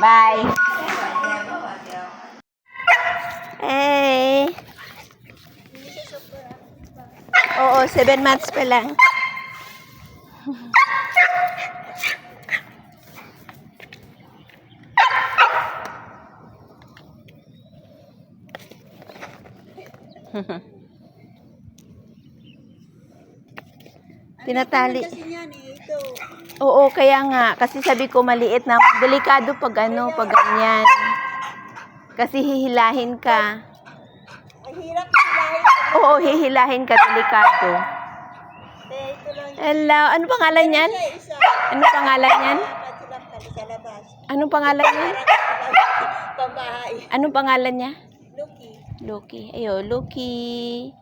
Bye. Hey. Oo, 7 months pa lang. Tinatali. Oo, kaya nga. Kasi sabi ko maliit na. Delikado pag pag ganyan. Kasi hihilahin ka. Hirap hilahin. Oo, hihilahin ka. Delikado. Hello. Ano pangalan yan? Ano pangalan yan? Anong pangalan niya? Pambahay. Anong pangalan niya? Lucky. Lucky. Ayo, Lucky.